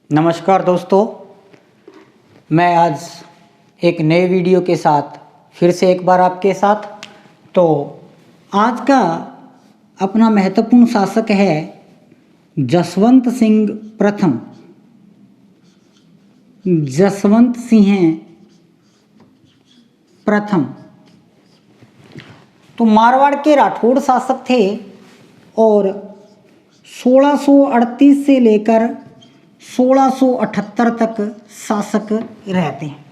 नमस्कार दोस्तों, मैं आज एक नए वीडियो के साथ फिर से एक बार आपके साथ। तो आज का अपना महत्वपूर्ण शासक है जसवंत सिंह प्रथम। जसवंत सिंह प्रथम तो मारवाड़ के राठौड़ शासक थे और 1638 से लेकर 1678 तक शासक रहते हैं।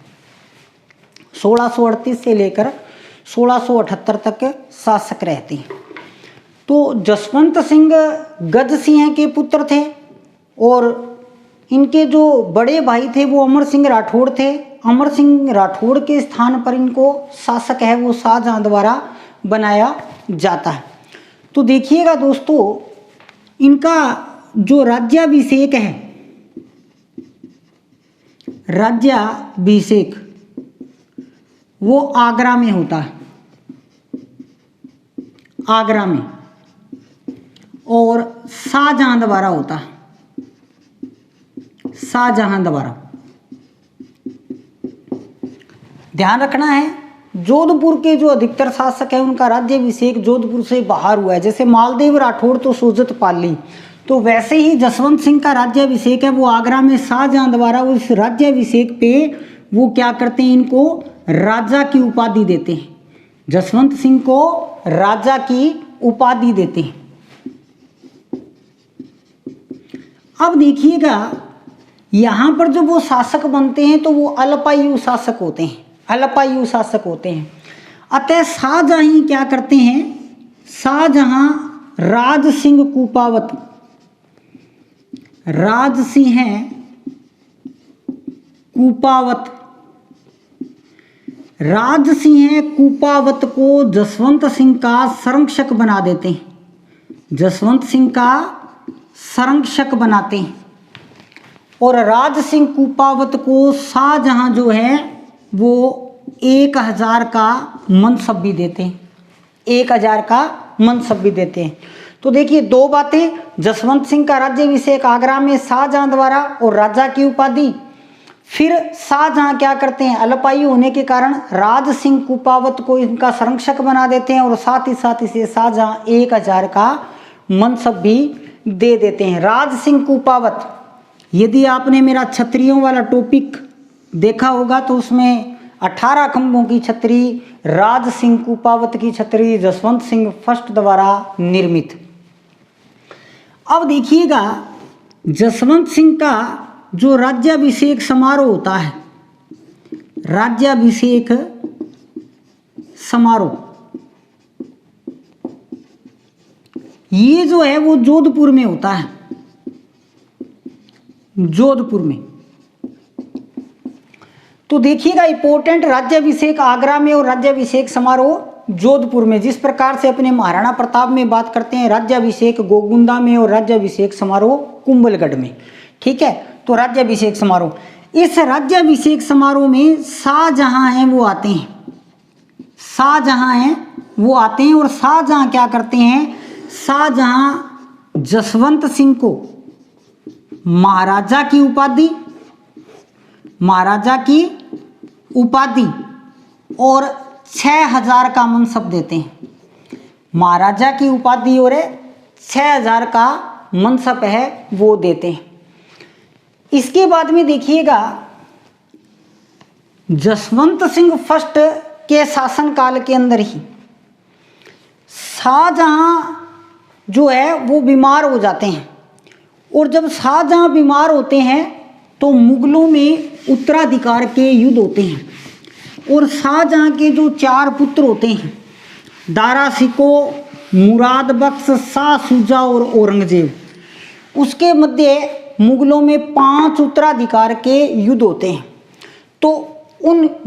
1638 से लेकर 1678 तक शासक रहते हैं। तो जसवंत सिंह गज सिंह के पुत्र थे और इनके जो बड़े भाई थे वो अमर सिंह राठौड़ थे। अमर सिंह राठौड़ के स्थान पर इनको शासक है वो शाहजहां द्वारा बनाया जाता है। तो देखिएगा दोस्तों, इनका जो राज्याभिषेक है, राज्याभिषेक वो आगरा में होता है, आगरा में, और शाहजहां द्वारा होता है, शाहजहां द्वारा। ध्यान रखना है, जोधपुर के जो अधिकतर शासक हैं उनका राज्याभिषेक जोधपुर से बाहर हुआ है। जैसे मालदेव राठौड़ तो सोजत पाली, तो वैसे ही जसवंत सिंह का राज्याभिषेक है वो आगरा में शाहजहां द्वारा। उस राज्याभिषेक पे वो क्या करते हैं, इनको राजा की उपाधि देते हैं। जसवंत सिंह को राजा की उपाधि देते हैं। अब देखिएगा, यहां पर जब वो शासक बनते हैं तो वो अल्पायु शासक होते हैं, अल्पायु शासक होते हैं। अतः शाहजहां ही क्या करते हैं, शाहजहां राज सिंह कुपावत, राज सिंह कुपावत, राज सिंह कुपावत को जसवंत सिंह का संरक्षक बना देते हैं। जसवंत सिंह का संरक्षक बनाते हैं और राज सिंह कुपावत को शाहजहां जो है वो 1000 का मनसब भी देते हैं, 1000 का मनसब भी देते हैं। तो देखिए दो बातें, जसवंत सिंह का राज्याभिषेक आगरा में शाहजहां द्वारा और राजा की उपाधि। फिर शाहजहां क्या करते हैं, अल्पायु होने के कारण राज सिंह कुपावत को इनका संरक्षक बना देते हैं और साथ ही साथ इसे शाहजहां 1000 का मनसब भी दे देते हैं। राज सिंह कुपावत, यदि आपने मेरा क्षत्रियों वाला टॉपिक देखा होगा तो उसमें 18 खंभों की छतरी राज सिंह कुपावत की छतरी जसवंत सिंह फर्स्ट द्वारा निर्मित। अब देखिएगा, जसवंत सिंह का जो राज्याभिषेक समारोह होता है, राज्याभिषेक समारोह, ये जो है वो जोधपुर में होता है, जोधपुर में। तो देखिएगा इंपॉर्टेंट, राज्याभिषेक आगरा में और राज्याभिषेक समारोह जोधपुर में। जिस प्रकार से अपने महाराणा प्रताप में बात करते हैं राज्याभिषेक गोगुंदा में और राज्याभिषेक समारोह कुंभलगढ़ में, ठीक है। तो राज्याभिषेक समारोह, इस राज्याभिषेक समारोह में शाहजहां हैं वो आते हैं, शाहजहां हैं वो आते हैं और शाहजहां क्या करते हैं, शाहजहां जसवंत सिंह को महाराजा की उपाधि, महाराजा की उपाधि और 6000 का मनसब देते हैं। महाराजा की उपाधि और 6000 का मनसब है वो देते हैं। इसके बाद में देखिएगा, जसवंत सिंह फर्स्ट के शासनकाल के अंदर ही शाहजहां जो है वो बीमार हो जाते हैं और जब शाहजहां बीमार होते हैं तो मुगलों में उत्तराधिकार के युद्ध होते हैं और शाहजहां के जो 4 पुत्र होते हैं, दारा शिको, मुराद बख्श, शाह शुजा और औरंगजेब, उसके मध्य मुगलों में 5 उत्तराधिकार के युद्ध होते हैं। तो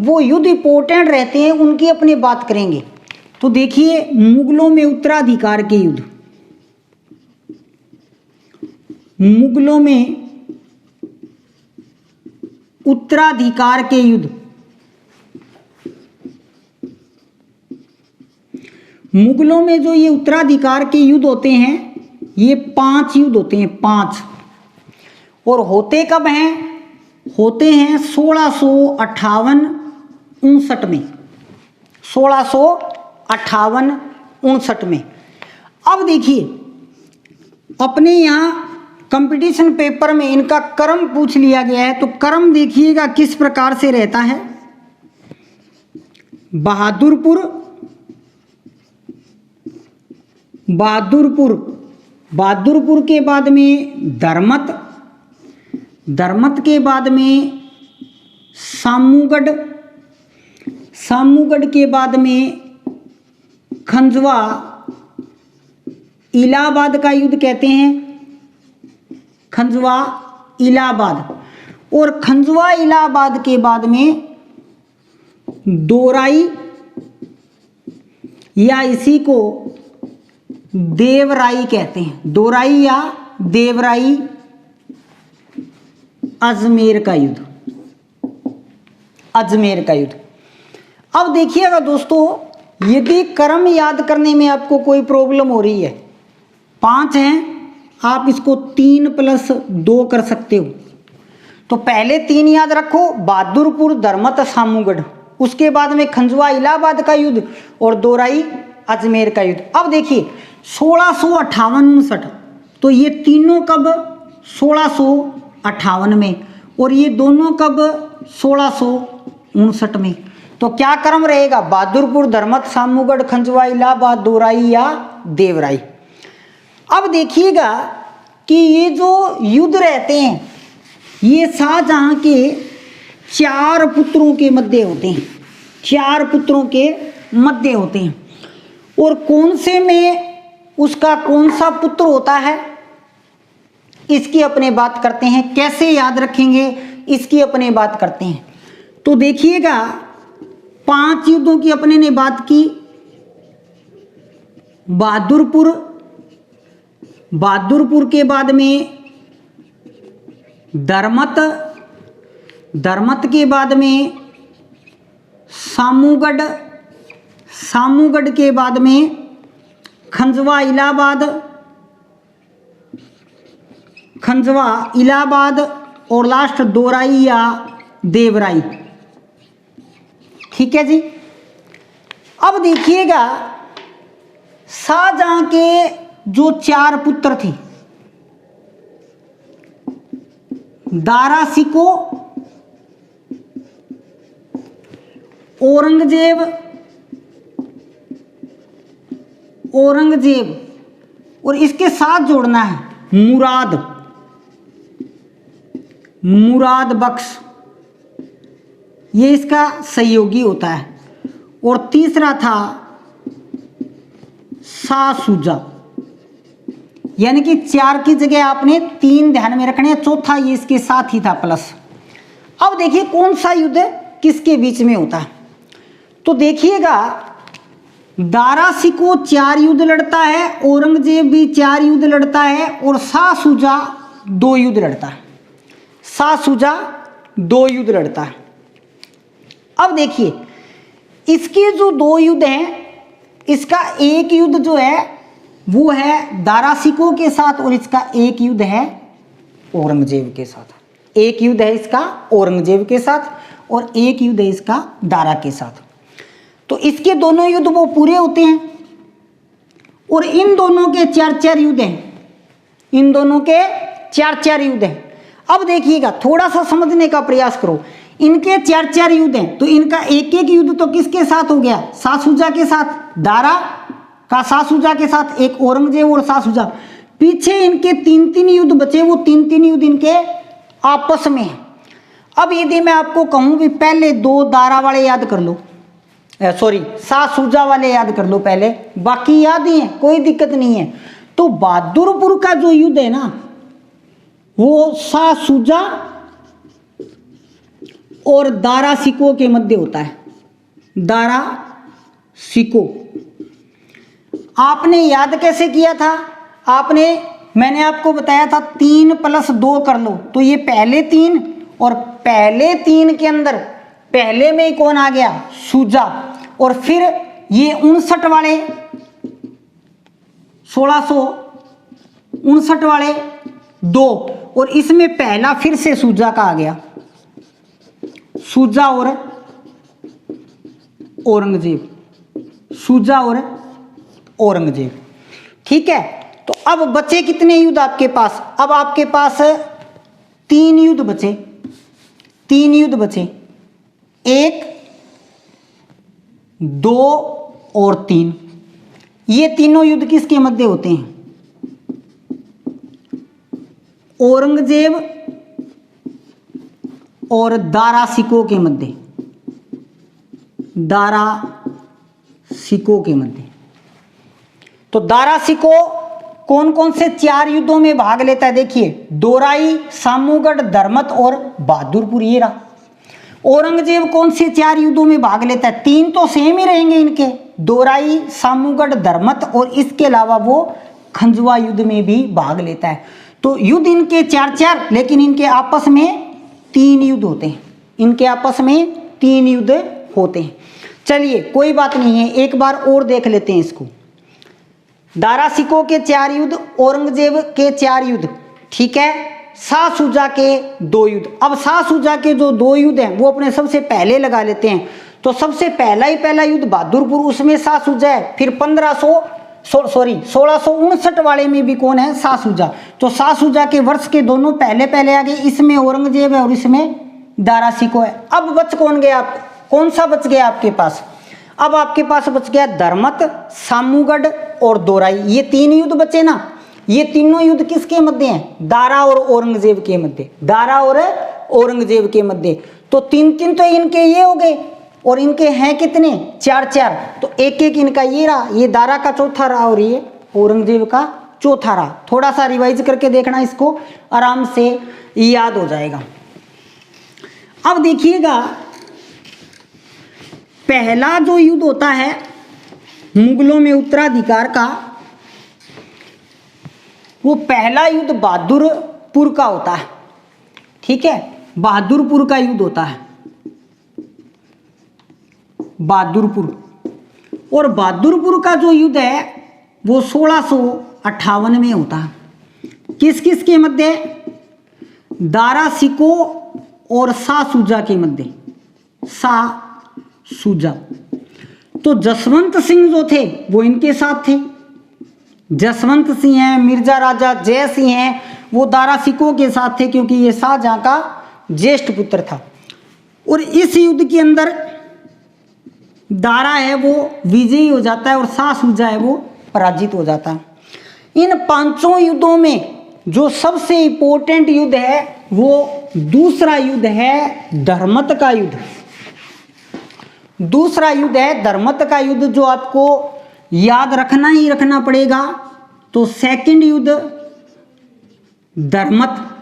वो युद्ध इंपॉर्टेंट रहते हैं, उनकी अपनी बात करेंगे। तो देखिए, मुगलों में उत्तराधिकार के युद्ध, मुगलों में उत्तराधिकार के युद्ध, मुगलों में जो ये उत्तराधिकार के युद्ध होते हैं ये 5 युद्ध होते हैं, 5। और होते कब हैं? होते हैं 1658-59 में, 1658-59 में। अब देखिए अपने यहाँ कंपटीशन पेपर में इनका क्रम पूछ लिया गया है, तो क्रम देखिएगा किस प्रकार से रहता है। बहादुरपुर, बहादुरपुर, बहादुरपुर के बाद में धर्मत, धर्मत के बाद में सामूगढ़, सामूगढ़ के बाद में खंजवा, इलाहाबाद का युद्ध कहते हैं, खंजवा इलाहाबाद, और खंजवा इलाहाबाद के बाद में दोराई या इसी को देवराई कहते हैं, दोराई या देवराई, अजमेर का युद्ध, अजमेर का युद्ध। अब देखिएगा दोस्तों, यदि क्रम याद करने में आपको कोई प्रॉब्लम हो रही है, 5 हैं, आप इसको 3+2 कर सकते हो। तो पहले 3 याद रखो, बहादुरपुर, धर्मत, सामूगढ़, उसके बाद में खंजवा इलाहाबाद का युद्ध और दोराई अजमेर का युद्ध। अब देखिए 1658-59, तो ये तीनों कब? 1658 में, और ये दोनों कब? 1659 में। तो क्या क्रम रहेगा? बहादुरपुर, धर्मत, सामूगढ़, खंजवा इलाहाबाद, दोराई या देवराई। अब देखिएगा कि ये जो युद्ध रहते हैं ये शाहजहां के 4 पुत्रों के मध्य होते हैं, 4 पुत्रों के मध्य होते हैं। और कौन से में उसका कौन सा पुत्र होता है इसकी अपने बात करते हैं, कैसे याद रखेंगे इसकी अपने बात करते हैं। तो देखिएगा 5 युद्धों की अपने ने बात की। बहादुरपुर, बहादुरपुर के बाद में धर्मत, धर्मत के बाद में सामूगढ़, सामूगढ़ के बाद में खंजवा इलाहाबाद, खंजवा इलाहाबाद, और लास्ट दोराई या देवराई। ठीक है जी। अब देखिएगा शाहजहां के जो 4 पुत्र थे, दारा शिको, औरंगजेब, औरंगजेब, और इसके साथ जोड़ना है मुराद, मुराद बख्श, ये इसका सहयोगी होता है। और तीसरा था शाह शुजा, यानी कि 4 की जगह आपने 3 ध्यान में रखने हैं, चौथा ये इसके साथ ही था प्लस। अब देखिए कौन सा युद्ध किसके बीच में होता है। तो देखिएगा दारा शिको 4 युद्ध लड़ता है, औरंगजेब भी 4 युद्ध लड़ता है, और शाह शुजा 2 युद्ध लड़ता है, शाह शुजा 2 युद्ध लड़ता है। अब देखिए इसके जो 2 युद्ध हैं, इसका एक युद्ध जो है वो है दारा शिको के साथ, और इसका एक युद्ध है औरंगजेब के साथ। एक युद्ध है इसका औरंगजेब के साथ और एक युद्ध है इसका दारा के साथ। तो इसके दोनों युद्ध वो पूरे होते हैं, और इन दोनों के 4-4 युद्ध हैं, इन दोनों के 4-4 युद्ध हैं। अब देखिएगा थोड़ा सा समझने का प्रयास करो, इनके 4-4 युद्ध हैं, तो इनका एक-एक युद्ध तो किसके साथ हो गया? शाह शुजा के साथ, दारा का शाह शुजा के साथ, एक औरंगजेब और शाह शुजा। पीछे इनके 3-3 युद्ध बचे, वो 3-3 युद्ध इनके आपस में है। अब यदि मैं आपको कहूं भी पहले 2 दारा वाले याद कर लो, सॉरी शाह शुजा वाले याद कर लो पहले, बाकी याद ही है, कोई दिक्कत नहीं है। तो बहादुरपुर का जो युद्ध है ना, वो शाह शुजा और दारा शिको के मध्य होता है, दारा शिको। आपने याद कैसे किया था? मैंने आपको बताया था 3+2 कर लो, तो ये पहले 3, और पहले 3 के अंदर पहले में ही कौन आ गया? शुजा, और फिर ये 59 वाले, 1659 वाले 2, और इसमें पहला फिर से शुजा का आ गया, शुजा और औरंगजेब, शुजा और औरंगजेब। ठीक है, तो अब बचे कितने युद्ध आपके पास? अब आपके पास 3 युद्ध बचे, 3 युद्ध बचे, 1, 2 और 3। ये तीनों युद्ध किसके मध्य होते हैं? औरंगजेब और दारा सिको के मध्य, दारा सिको के मध्य। तो दारा सिको कौन कौन से 4 युद्धों में भाग लेता है? देखिए, दोराई, सामूगढ़, धर्मत और बहादुरपुर, ये रहा। औरंगजेब कौन से 4 युद्धों में भाग लेता है? 3 तो सेम ही रहेंगे इनके, दोराई, सामूगढ़, धर्मत, और इसके अलावा वो खंजवा युद्ध में भी भाग लेता है। तो युद्ध इनके 4-4, लेकिन इनके आपस में 3 युद्ध होते हैं, इनके आपस में 3 युद्ध होते हैं। चलिए कोई बात नहीं है, एक बार और देख लेते हैं इसको। दारा सिको के 4 युद्ध, औरंगजेब के 4 युद्ध, ठीक है, शाह शुजा के 2 युद्ध। अब शाह शुजा के जो 2 युद्ध हैं वो अपने सबसे पहले लगा लेते हैं। तो सबसे पहला युद्ध बहादुरपुर, उसमें शाह शुजा है। फिर 1659 वाले में भी कौन है? शाह शुजा। तो शाह शुजा के वर्ष के दोनों पहले आ गए, इसमें औरंगजेब है और इसमें दारा सिको है। अब बच कौन गया? कौन सा बच गया आपके पास? अब आपके पास बच गया धर्मत, सामूगढ़ और दोराई, ये 3 युद्ध बचे ना। ये तीनों युद्ध किसके मध्य हैं? दारा और औरंगजेब के मध्य, दारा और औरंगजेब के मध्य। तो 3-3 तो इनके ये हो गए, और इनके हैं कितने? 4-4। तो एक इनका ये रहा, ये दारा का चौथा रहा और ये औरंगजेब का चौथा रहा। थोड़ा सा रिवाइज करके देखना, इसको आराम से याद हो जाएगा। अब देखिएगा, पहला जो युद्ध होता है मुगलों में उत्तराधिकार का, वो पहला युद्ध बहादुरपुर का होता है। ठीक है, बहादुरपुर का युद्ध होता है, बहादुरपुर। और बहादुरपुर का जो युद्ध है वो 1658 में होता है। किस किस के मध्य? दारा सिको और शाह शुजा के मध्य, शाह शुजा। तो जसवंत सिंह जो थे वो इनके साथ थे, जसवंत सिंह हैं, मिर्जा राजा जय सिंह हैं, वो दारा सिको के साथ थे, क्योंकि ये शाहजहां का ज्येष्ठ पुत्र था। और इस युद्ध के अंदर दारा है वो विजयी हो जाता है और शाह शुजा है वो पराजित हो जाता है। इन 5 युद्धों में जो सबसे इंपॉर्टेंट युद्ध है वो दूसरा युद्ध है धर्मत का युद्ध। दूसरा युद्ध है धर्मत का युद्ध, जो आपको याद रखना ही रखना पड़ेगा। तो सेकंड युद्ध धर्मत।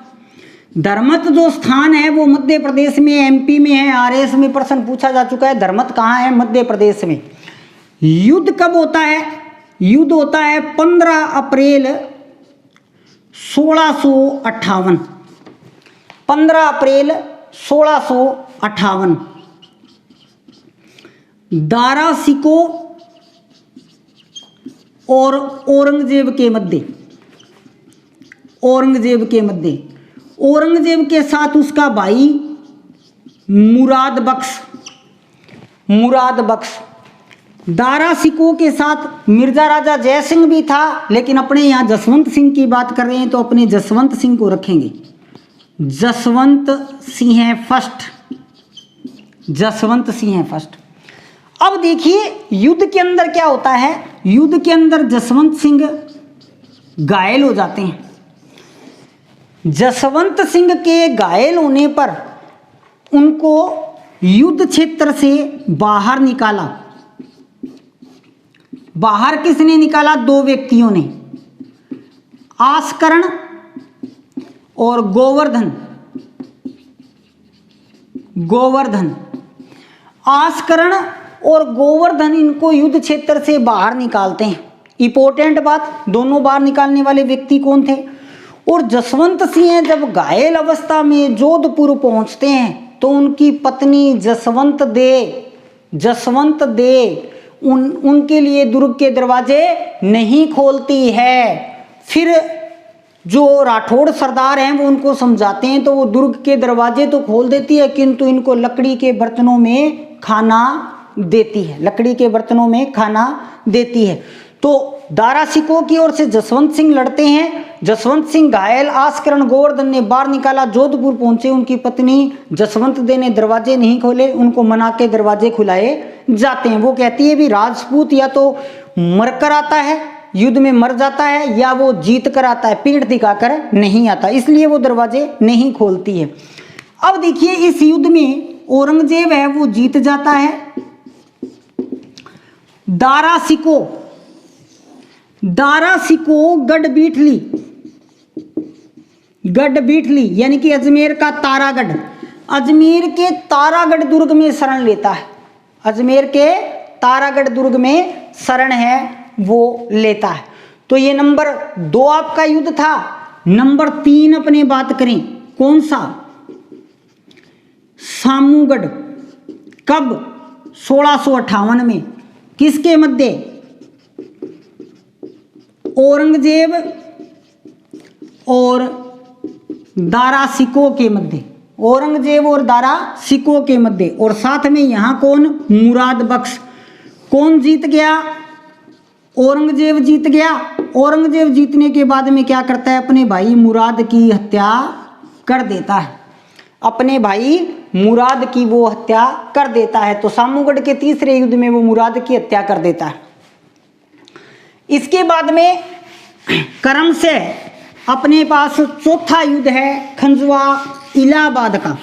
धर्मत जो स्थान है वो मध्य प्रदेश में, एमपी में है। आरएस में प्रश्न पूछा जा चुका है, धर्मत कहाँ है? मध्य प्रदेश में। युद्ध कब होता है? युद्ध होता है 15 अप्रैल 1658। 15 अप्रैल 1658 दारा सिको और औरंगजेब के मध्य, औरंगजेब के मध्य। औरंगजेब के साथ उसका भाई मुराद बख्श, मुराद बख्श। दारा सिको के साथ मिर्जा राजा जय सिंह भी था, लेकिन अपने यहाँ जसवंत सिंह की बात कर रहे हैं तो अपने जसवंत सिंह को रखेंगे। जसवंत सिंह है फर्स्ट, जसवंत सिंह है फर्स्ट। अब देखिए युद्ध के अंदर क्या होता है। युद्ध के अंदर जसवंत सिंह घायल हो जाते हैं। जसवंत सिंह के घायल होने पर उनको युद्ध क्षेत्र से बाहर निकाला। बाहर किसने निकाला? 2 व्यक्तियों ने, आस्करण और गोवर्धन। गोवर्धन, आस्करण और गोवर्धन इनको युद्ध क्षेत्र से बाहर निकालते हैं। इंपॉर्टेंट बात, दोनों बाहर निकालने वाले व्यक्ति कौन थे? और जसवंत सिंह जब घायल अवस्था में जोधपुर पहुंचते हैं तो उनकी पत्नी जसवंत दे उनके लिए दुर्ग के दरवाजे नहीं खोलती है। फिर जो राठौड़ सरदार हैं वो उनको समझाते हैं, तो वो दुर्ग के दरवाजे तो खोल देती है, किंतु इनको लकड़ी के बर्तनों में खाना देती है, लकड़ी के बर्तनों में खाना देती है। तो दारा सिकों की ओर से जसवंत सिंह लड़ते हैं। जसवंत सिंह घायल, आस्करण गोवर्धन ने बाहर निकाला, जोधपुर पहुंचे। उनकी पत्नी जसवंत दे ने दरवाजे नहीं खोले, उनको मना के दरवाजे खुलाए जाते हैं। वो कहती है भी राजपूत या तो मरकर आता है, युद्ध में मर जाता है, या वो जीत कर आता है, पीठ दिखाकर नहीं आता, इसलिए वो दरवाजे नहीं खोलती है। अब देखिए इस युद्ध में औरंगजेब है वो जीत जाता है। दारा सिको गढ़ बीठली यानी कि अजमेर का तारागढ़, अजमेर के तारागढ़ दुर्ग में शरण लेता है। अजमेर के तारागढ़ दुर्ग में शरण है वो लेता है। तो ये नंबर 2 आपका युद्ध था। नंबर 3 अपने बात करें, कौन सा? सामूगढ़। कब? 1658 में। किसके मध्य? औरंगजेब और दारा सिकों के मध्य, औरंगजेब और दारा सिकों के मध्य। और साथ में यहां कौन? मुराद बख्श। कौन जीत गया? औरंगजेब जीत गया। औरंगजेब जीतने के बाद में क्या करता है? अपने भाई मुराद की हत्या कर देता है, अपने भाई मुराद की वो हत्या कर देता है। तो सामूगढ़ के तीसरे युद्ध में वो मुराद की हत्या कर देता है। इसके बाद में करम से अपने पास चौथा युद्ध है खंजवा इलाहाबाद का,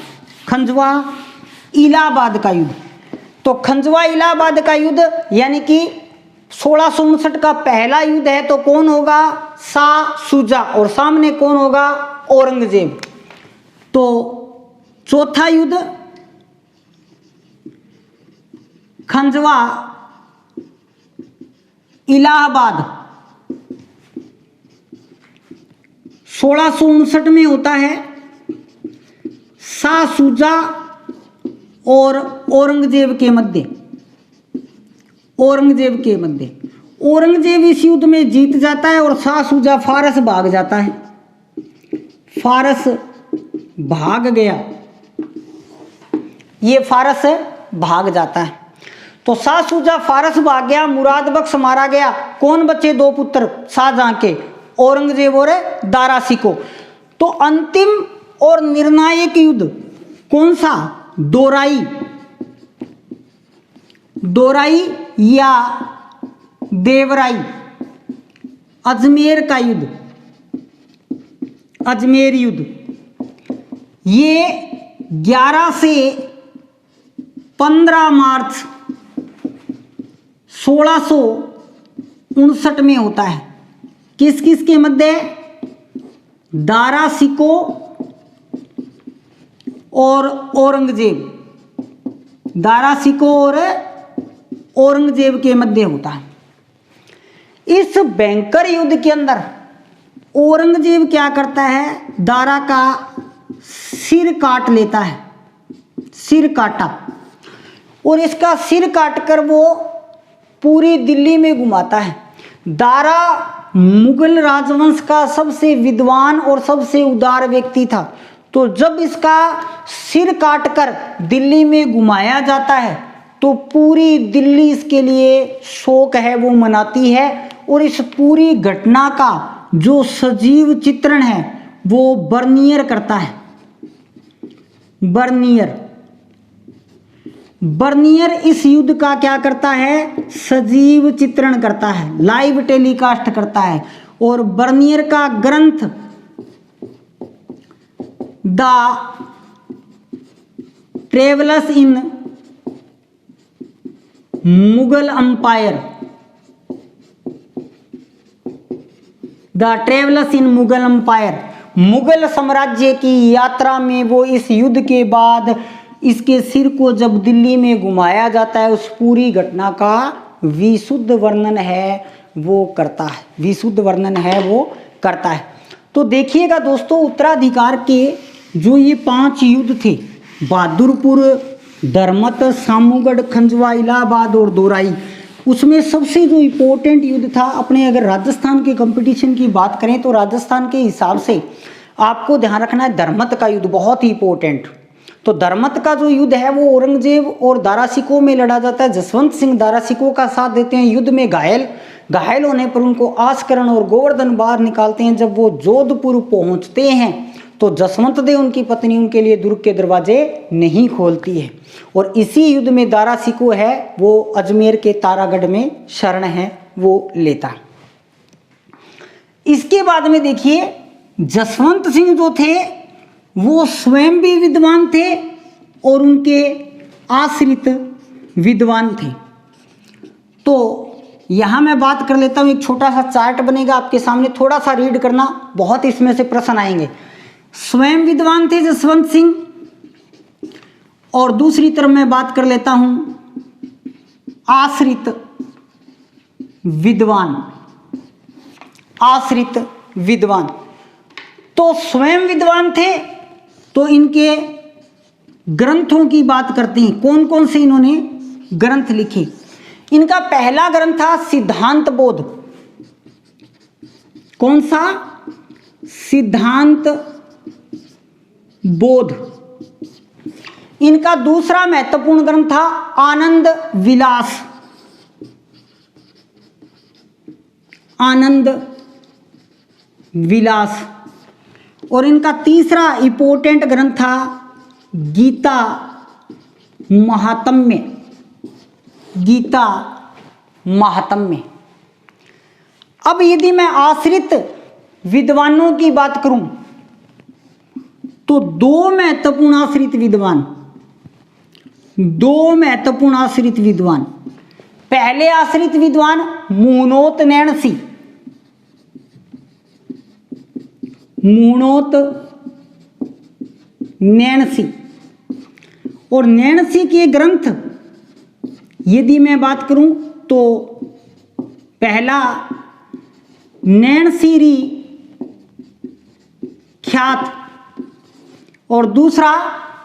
खंजवा इलाहाबाद का युद्ध। तो खंजवा इलाहाबाद का युद्ध यानी कि 1659 का पहला युद्ध है। तो कौन होगा? शाह शुजा, और सामने कौन होगा? औरंगजेब। तो चौथा युद्ध खंजवा इलाहाबाद 1659 में होता है। शाह शुजा और औरंगजेब के मध्य, औरंगजेब के मध्य। औरंगजेब इस युद्ध में जीत जाता है और शाह शुजा फारस भाग जाता है, फारस भाग गया, ये फारस भाग जाता है। तो शाह शुजा फारस भाग गया, मुराद बख्श मारा गया। कौन बचे? 2 पुत्र शाहजहां के, औरंगजेब और दारा सिको। तो अंतिम और निर्णायक युद्ध कौन सा? दोराई या देवराई, अजमेर का युद्ध, अजमेर युद्ध। ये 11 से 15 मार्च 1659 में होता है। किस किस के मध्य? दारा सिको और औरंगजेब, दारा सिको और औरंगजेब के मध्य होता है। इस भयंकर युद्ध के अंदर औरंगजेब क्या करता है? दारा का सिर काट लेता है, सिर काटा, और इसका सिर काटकर वो पूरी दिल्ली में घुमाता है। दारा मुगल राजवंश का सबसे विद्वान और सबसे उदार व्यक्ति था। तो जब इसका सिर काटकर दिल्ली में घुमाया जाता है तो पूरी दिल्ली इसके लिए शोक है वो मनाती है। और इस पूरी घटना का जो सजीव चित्रण है वो बर्नियर करता है, बर्नियर इस युद्ध का क्या करता है? सजीव चित्रण करता है, लाइव टेलीकास्ट करता है। और बर्नियर का ग्रंथ the travels in Mughal umpire, the travels in Mughal umpire, Mughal साम्राज्य की यात्रा में वो इस युद्ध के बाद इसके सिर को जब दिल्ली में घुमाया जाता है उस पूरी घटना का विशुद्ध वर्णन है वो करता है, विशुद्ध वर्णन है वो करता है। तो देखिएगा दोस्तों, उत्तराधिकार के जो ये 5 युद्ध थे, बहादुरपुर, धर्मत, सामूगढ़, खंजवा इलाहाबाद और दोराई, उसमें सबसे जो इम्पोर्टेंट युद्ध था, अपने अगर राजस्थान के कंपटीशन की बात करें तो राजस्थान के हिसाब से आपको ध्यान रखना है धर्मत का युद्ध बहुत ही इम्पोर्टेंट। तो धर्मत का जो युद्ध है वो औरंगजेब और दारा सिकों में लड़ा जाता है। जसवंत सिंह दारा सिकों का साथ देते हैं, युद्ध में घायल होने पर उनको आस्करण और गोवर्धन बाहर निकालते हैं। जब वो जोधपुर पहुंचते हैं तो जसवंत देव उनकी पत्नी उनके लिए दुर्ग के दरवाजे नहीं खोलती है, और इसी युद्ध में दारा सिको है वो अजमेर के तारागढ़ में शरण है वो लेता है। इसके बाद में देखिए जसवंत सिंह जो थे वो स्वयं भी विद्वान थे और उनके आश्रित विद्वान थे। तो यहां मैं बात कर लेता हूं, एक छोटा सा चार्ट बनेगा आपके सामने, थोड़ा सा रीड करना, बहुत इसमें से प्रश्न आएंगे। स्वयं विद्वान थे जसवंत सिंह, और दूसरी तरफ मैं बात कर लेता हूं आश्रित विद्वान। आश्रित विद्वान तो स्वयं विद्वान थे तो इनके ग्रंथों की बात करते हैं, कौन कौन से इन्होंने ग्रंथ लिखे। इनका पहला ग्रंथ था सिद्धांत बोध। कौन सा? सिद्धांत बोध। इनका दूसरा महत्वपूर्ण ग्रंथ था आनंद विलास। आनंद विलास। और इनका तीसरा इंपॉर्टेंट ग्रंथ था गीता महात्म्य। गीता महात्म्य। अब यदि मैं आश्रित विद्वानों की बात करूं तो दो महत्वपूर्ण आश्रित विद्वान। पहले आश्रित विद्वान मूणोत नैणसी। और नैणसी के ग्रंथ यदि मैं बात करूं तो पहला नैणसीरी ख्यात और दूसरा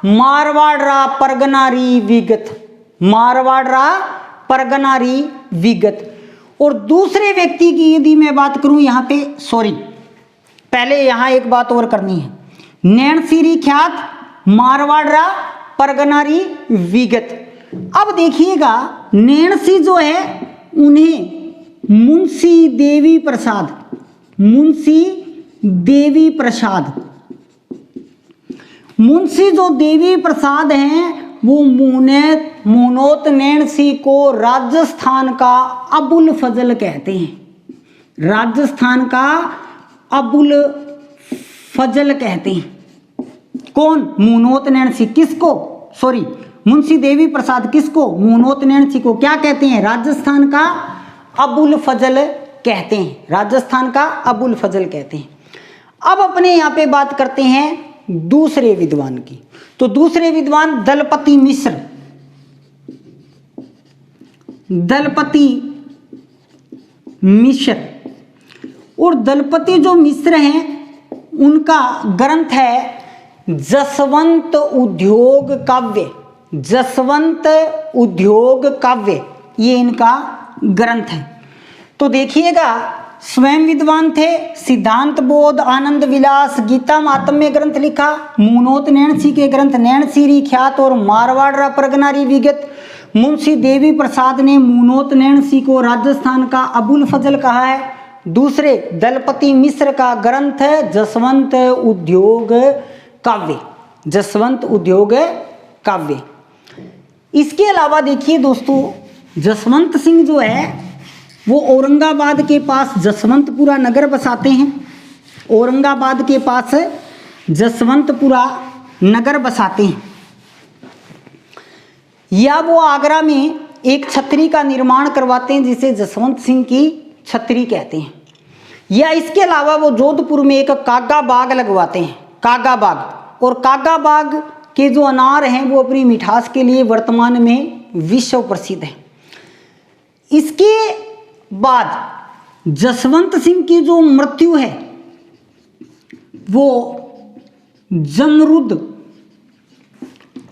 मारवाड़ा परगनारी विगत। मारवाड़ा परगनारी विगत। और दूसरे व्यक्ति की यदि मैं बात करूं यहां पे, सॉरी पहले यहां एक बात और करनी है, नैणसीरी ख्यात मारवाड़ा परगनारी विगत। अब देखिएगा नैणसी जो है उन्हें मुंशी देवी जो देवी प्रसाद हैं वो मूणोत नैणसी को राजस्थान का अबुल फजल कहते हैं। राजस्थान का अबुल फजल कहते हैं। कौन? मूणोत नैणसी। किसको? सॉरी मुंशी देवी प्रसाद किसको? मूणोत नैणसी को क्या कहते हैं? राजस्थान का अबुल फजल कहते हैं। राजस्थान का अबुल फजल कहते हैं। अब अपने यहां पे बात करते हैं दूसरे विद्वान की। तो दूसरे विद्वान दलपति मिश्र। और दलपति जो मिश्र हैं उनका ग्रंथ है जसवंत उद्योग काव्य। जसवंत उद्योग काव्य ये इनका ग्रंथ है। तो देखिएगा स्वयं विद्वान थे, सिद्धांत बोध, आनंद विलास, गीता महात्म्य ग्रंथ लिखा, मूणोत नैणसी के ग्रंथ नैणसीरी ख्यात और मारवाड़ा परगनारी विगत। मुंशी देवी प्रसाद ने मूणोत नैणसी को राजस्थान का अबुल फजल कहा है। दूसरे दलपति मिश्र का ग्रंथ है जसवंत उद्योग काव्य। जसवंत उद्योग काव्य। इसके अलावा देखिए दोस्तों जसवंत सिंह जो है वो औरंगाबाद के पास जसवंतपुरा नगर बसाते हैं। औरंगाबाद के पास जसवंतपुरा नगर बसाते हैं। या वो आगरा में एक छतरी का निर्माण करवाते हैं जिसे जसवंत सिंह की छतरी कहते हैं। या इसके अलावा वो जोधपुर में एक कागा बाग लगवाते हैं। कागा बाग। और कागा बाग के जो अनार हैं वो अपनी मिठास के लिए वर्तमान में विश्व प्रसिद्ध है। इसके बाद जसवंत सिंह की जो मृत्यु है वो जमरुद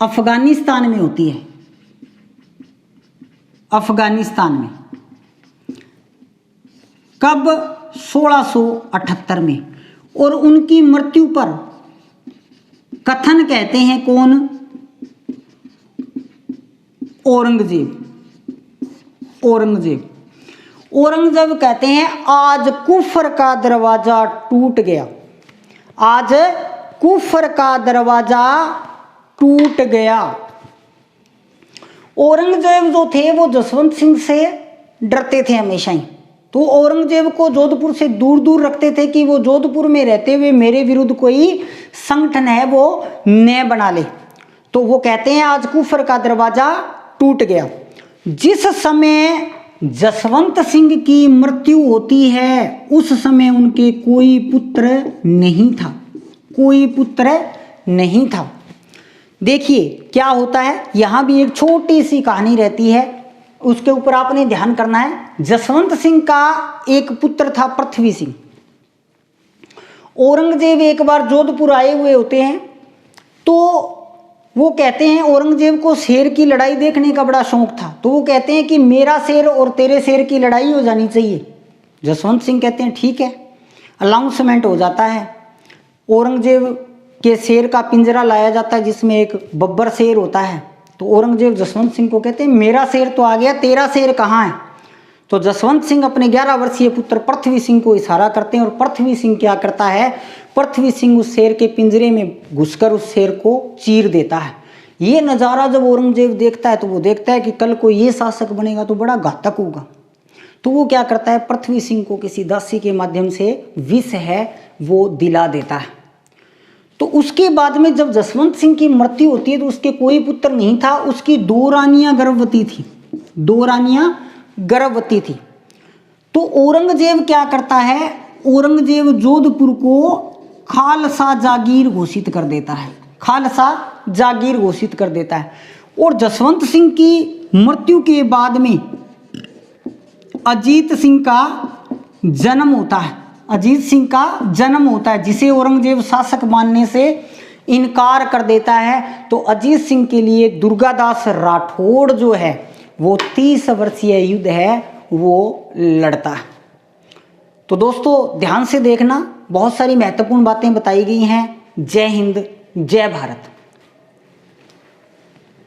अफगानिस्तान में होती है। अफगानिस्तान में। कब? 1678 में। और उनकी मृत्यु पर कथन कहते हैं कौन? औरंगजेब। औरंगजेब कहते हैं आज कुफर का दरवाजा टूट गया, आज कुफर का दरवाजा टूट गया। औरंगजेब जो थे वो जसवंत सिंह से डरते थे हमेशा ही, तो औरंगजेब को जोधपुर से दूर दूर रखते थे कि वो जोधपुर में रहते हुए मेरे विरुद्ध कोई संगठन है वो न बना ले। तो वो कहते हैं आज कुफर का दरवाजा टूट गया। जिस समय जसवंत सिंह की मृत्यु होती है उस समय उनके कोई पुत्र नहीं था, कोई पुत्र नहीं था। देखिए क्या होता है, यहां भी एक छोटी सी कहानी रहती है, उसके ऊपर आपने ध्यान करना है। जसवंत सिंह का एक पुत्र था पृथ्वी सिंह। औरंगजेब एक बार जोधपुर आए हुए होते हैं, तो वो कहते हैं औरंगजेब को शेर की लड़ाई देखने का बड़ा शौक था, तो वो कहते हैं कि मेरा शेर और तेरे शेर की लड़ाई हो जानी चाहिए। जसवंत सिंह कहते हैं ठीक है। अनाउंसमेंट हो जाता है, औरंगजेब के शेर का पिंजरा लाया जाता है जिसमें एक बब्बर शेर होता है। तो औरंगजेब जसवंत सिंह को कहते हैं मेरा शेर तो आ गया, तेरा शेर कहाँ है? तो जसवंत सिंह अपने 11 वर्षीय पुत्र पृथ्वी सिंह को इशारा करते हैं और पृथ्वी सिंह क्या करता है, पृथ्वी सिंह उस शेर के पिंजरे में घुसकर उस शेर को चीर देता है। ये नज़ारा जब औरंगजेब देखता है तो वो देखता है कि कल को ये शासक बनेगा तो बड़ा घातक होगा। तो वो क्या करता है, पृथ्वी सिंह को किसी दासी के माध्यम से विष है वो दिला देता है। तो उसके बाद में जब जसवंत सिंह की मृत्यु होती है तो उसके कोई पुत्र नहीं था, उसकी 2 रानियां गर्भवती थी, 2 रानियां गर्भवती थी। तो औरंगजेब क्या करता है, औरंगजेब जोधपुर को खालसा जागीर घोषित कर देता है, खालसा जागीर घोषित कर देता है। और जसवंत सिंह की मृत्यु के बाद में अजीत सिंह का जन्म होता है, अजीत सिंह का जन्म होता है, जिसे औरंगजेब शासक मानने से इनकार कर देता है। तो अजीत सिंह के लिए दुर्गादास राठौड़ जो है वो 30 वर्षीय युद्ध है वो लड़ता है। तो दोस्तों ध्यान से देखना, बहुत सारी महत्वपूर्ण बातें बताई गई हैं। जय हिंद, जय भारत।